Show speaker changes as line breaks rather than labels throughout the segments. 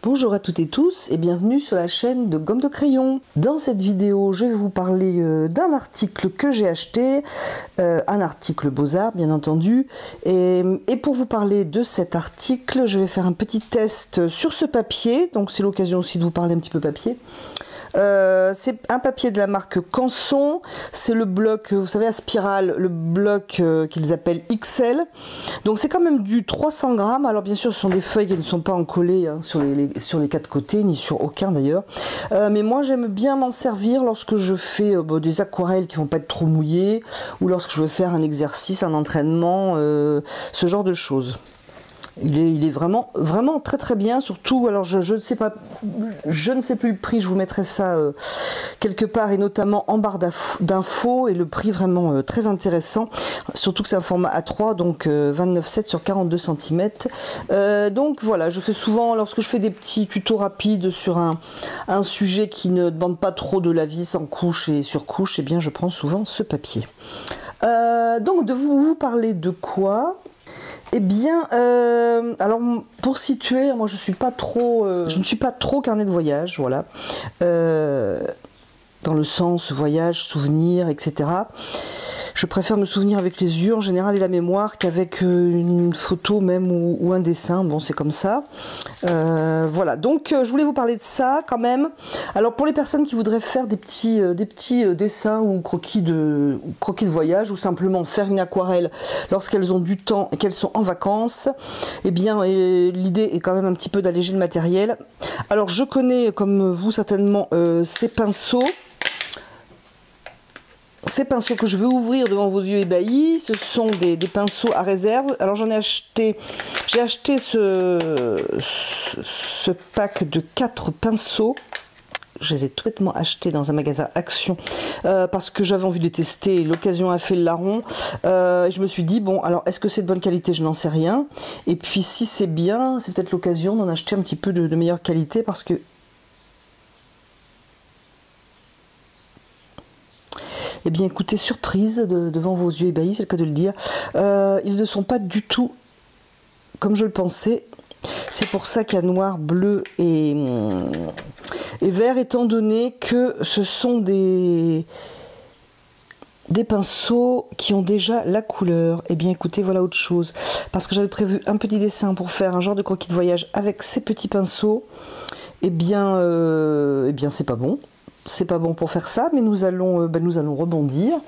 Bonjour à toutes et tous et bienvenue sur la chaîne de Gomme de Crayon. Dans cette vidéo, je vais vous parler d'un article que j'ai acheté, un article Beaux-Arts bien entendu. Et pour vous parler de cet article, je vais faire un petit test sur ce papier. Donc c'est l'occasion aussi de vous parler un petit peu papier. C'est un papier de la marque Canson, c'est le bloc, vous savez, à spirale, le bloc qu'ils appellent XL. Donc c'est quand même du 300 grammes. Alors bien sûr, ce sont des feuilles qui ne sont pas encollées hein, sur les quatre côtés, ni sur aucun d'ailleurs. Mais moi, j'aime bien m'en servir lorsque je fais des aquarelles qui ne vont pas être trop mouillées, ou lorsque je veux faire un exercice, un entraînement, ce genre de choses. Il est vraiment très bien, surtout, alors je ne sais pas, je ne sais plus le prix, je vous mettrai ça quelque part et notamment en barre d'infos, et le prix vraiment très intéressant, surtout que c'est un format A3, donc 29,7 sur 42 cm. Donc voilà, je fais souvent, lorsque je fais des petits tutos rapides sur un sujet qui ne demande pas trop de la vis en couche et sur couche, et bien je prends souvent ce papier. Donc de vous parler de quoi ? Eh bien, alors pour situer, moi je ne suis pas trop carnet de voyage, voilà, dans le sens voyage, souvenir, etc. Je préfère me souvenir avec les yeux en général et la mémoire qu'avec une photo même ou un dessin. Bon, c'est comme ça. Voilà, donc je voulais vous parler de ça quand même. Alors pour les personnes qui voudraient faire des petits dessins ou croquis de voyage, ou simplement faire une aquarelle lorsqu'elles ont du temps et qu'elles sont en vacances, eh bien l'idée est quand même un petit peu d'alléger le matériel. Alors je connais, comme vous certainement, ces pinceaux. Ces pinceaux que je veux ouvrir devant vos yeux ébahis, ce sont des pinceaux à réserve. Alors j'ai acheté ce pack de 4 pinceaux. Je les ai tout bêtement achetés dans un magasin Action parce que j'avais envie de les tester. L'occasion a fait le larron. Je me suis dit, bon, alors est-ce que c'est de bonne qualité? Je n'en sais rien. Et puis si c'est bien, c'est peut-être l'occasion d'en acheter un petit peu de meilleure qualité parce que eh bien écoutez, surprise devant vos yeux ébahis, c'est le cas de le dire. Ils ne sont pas du tout comme je le pensais. C'est pour ça qu'il y a noir, bleu et vert, étant donné que ce sont des pinceaux qui ont déjà la couleur. Eh bien écoutez, voilà autre chose. Parce que j'avais prévu un petit dessin pour faire un genre de croquis de voyage avec ces petits pinceaux. Eh bien c'est pas bon. C'est pas bon pour faire ça, mais nous allons rebondir.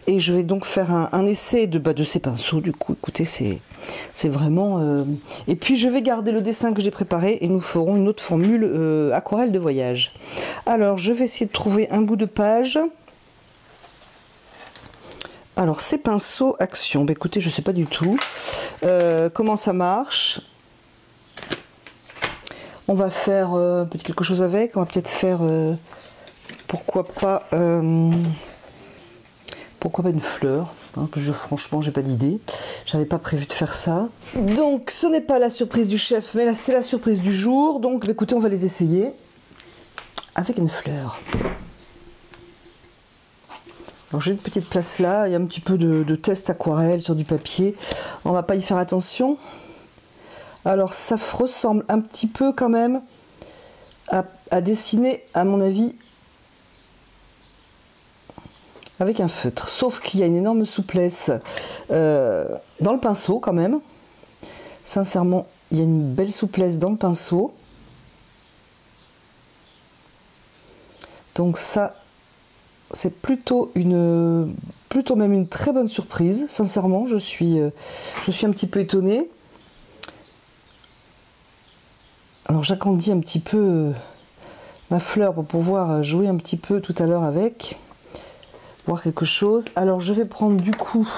Et je vais donc faire un essai de ces pinceaux. Du coup, écoutez, c'est vraiment... Et puis, je vais garder le dessin que j'ai préparé et nous ferons une autre formule aquarelle de voyage. Alors, je vais essayer de trouver un bout de page. Alors, ces pinceaux Action. Bah, écoutez, je sais pas du tout comment ça marche. On va faire peut-être quelque chose avec. On va peut-être faire... pourquoi pas une fleur hein, franchement j'ai pas d'idée, j'avais pas prévu de faire ça. Donc ce n'est pas la surprise du chef, mais là c'est la surprise du jour. Donc écoutez, on va les essayer avec une fleur. Alors j'ai une petite place là, il y a un petit peu de test aquarelle sur du papier, on va pas y faire attention. Alors ça ressemble un petit peu quand même à dessiner, à mon avis, avec un feutre, sauf qu'il y a une énorme souplesse dans le pinceau quand même. Sincèrement, il y a une belle souplesse dans le pinceau. Donc ça, c'est plutôt même une très bonne surprise. Sincèrement, je suis un petit peu étonnée. Alors j'agrandis un petit peu ma fleur pour pouvoir jouer un petit peu tout à l'heure avec. Voir quelque chose. Alors je vais prendre du coup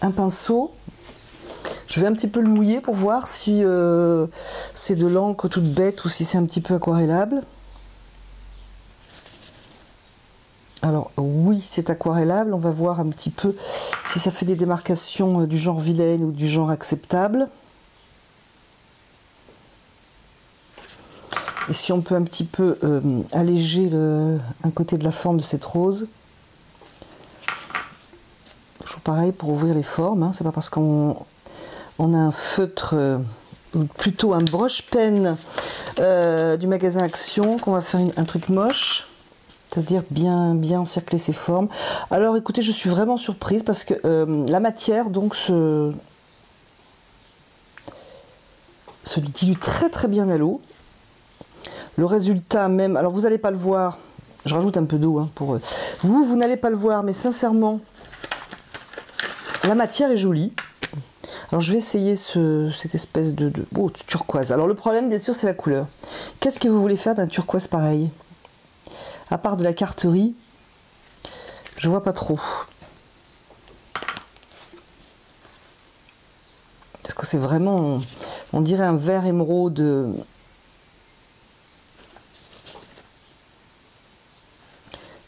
un pinceau, je vais un petit peu le mouiller pour voir si c'est de l'encre toute bête ou si c'est un petit peu aquarellable. Alors oui, c'est aquarellable, on va voir un petit peu si ça fait des démarcations du genre vilaine ou du genre acceptable. Et si on peut un petit peu alléger un côté de la forme de cette rose. Toujours pareil pour ouvrir les formes, hein. C'est pas parce qu'on a un feutre plutôt un broche pen du magasin Action, qu'on va faire un truc moche, c'est-à-dire bien encercler ses formes. Alors écoutez, je suis vraiment surprise parce que la matière donc se dilue très bien à l'eau. Le résultat même, alors vous n'allez pas le voir, je rajoute un peu d'eau hein, pour vous n'allez pas le voir, mais sincèrement, la matière est jolie. Alors je vais essayer cette espèce de turquoise. Alors le problème bien sûr c'est la couleur. Qu'est-ce que vous voulez faire d'un turquoise pareil? À part de la carterie, je vois pas trop. Parce que c'est vraiment, on dirait un vert émeraude.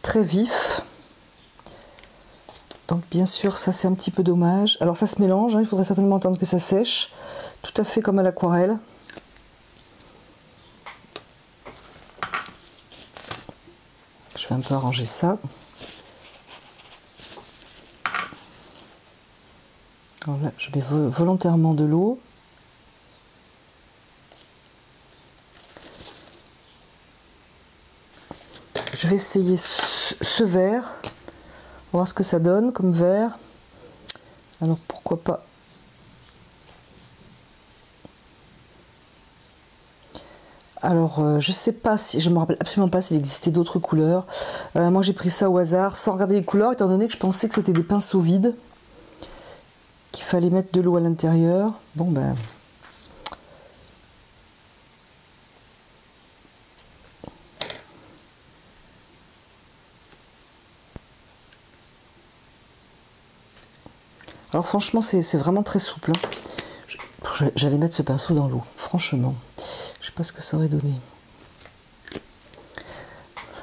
Très vif. Donc bien sûr ça c'est un petit peu dommage. Alors ça se mélange, hein, il faudrait certainement attendre que ça sèche. Tout à fait comme à l'aquarelle. Je vais un peu arranger ça. Alors là je mets volontairement de l'eau. Je vais essayer ce vert. On va voir ce que ça donne comme vert. Alors pourquoi pas. Alors je sais pas si, je me rappelle absolument pas s'il existait d'autres couleurs. Moi j'ai pris ça au hasard sans regarder les couleurs étant donné que je pensais que c'était des pinceaux vides. Qu'il fallait mettre de l'eau à l'intérieur. Bon ben. Alors franchement c'est vraiment très souple. Hein. J'allais mettre ce pinceau dans l'eau, franchement. Je sais pas ce que ça aurait donné.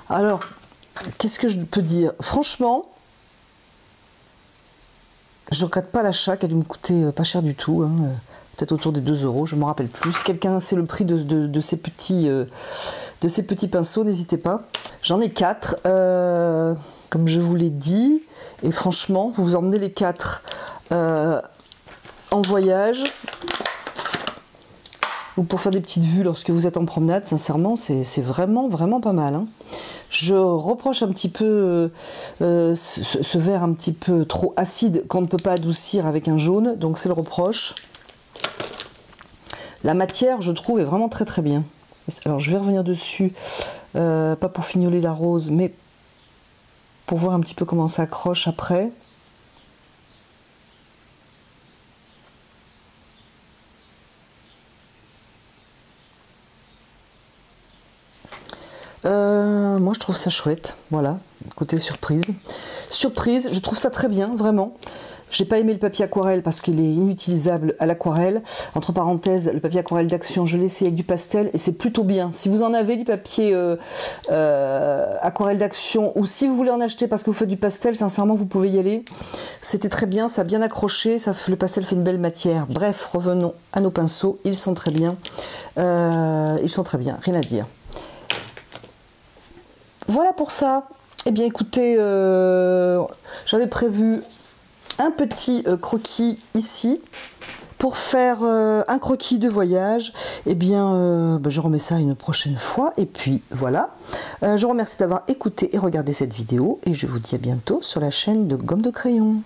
Alors, qu'est-ce que je peux dire? Franchement, je ne regrette pas l'achat, qui a dû me coûter pas cher du tout. Hein. Peut-être autour des 2 €, je ne me rappelle plus. Si quelqu'un sait le prix de ces petits pinceaux, n'hésitez pas. J'en ai 4, comme je vous l'ai dit. Et franchement, vous vous emmenez les 4 en voyage ou pour faire des petites vues lorsque vous êtes en promenade. Sincèrement, c'est vraiment pas mal. Hein. Je reproche un petit peu ce vert un petit peu trop acide qu'on ne peut pas adoucir avec un jaune. Donc c'est le reproche. La matière, je trouve, est vraiment très bien. Alors je vais revenir dessus, pas pour fignoler la rose, mais pour voir un petit peu comment ça accroche après. Moi je trouve ça chouette, voilà, côté surprise. Surprise, je trouve ça très bien, vraiment. J'ai pas aimé le papier aquarelle parce qu'il est inutilisable à l'aquarelle. Entre parenthèses, le papier aquarelle d'Action, je l'ai essayé avec du pastel et c'est plutôt bien. Si vous en avez du papier aquarelle d'Action ou si vous voulez en acheter parce que vous faites du pastel, sincèrement vous pouvez y aller. C'était très bien, ça a bien accroché, le pastel fait une belle matière. Bref, revenons à nos pinceaux, ils sont très bien. Rien à dire. Voilà pour ça. Eh bien écoutez, j'avais prévu un petit croquis ici pour faire un croquis de voyage. Eh bien je remets ça une prochaine fois et puis voilà. Je vous remercie d'avoir écouté et regardé cette vidéo et je vous dis à bientôt sur la chaîne de Gomme de Crayon.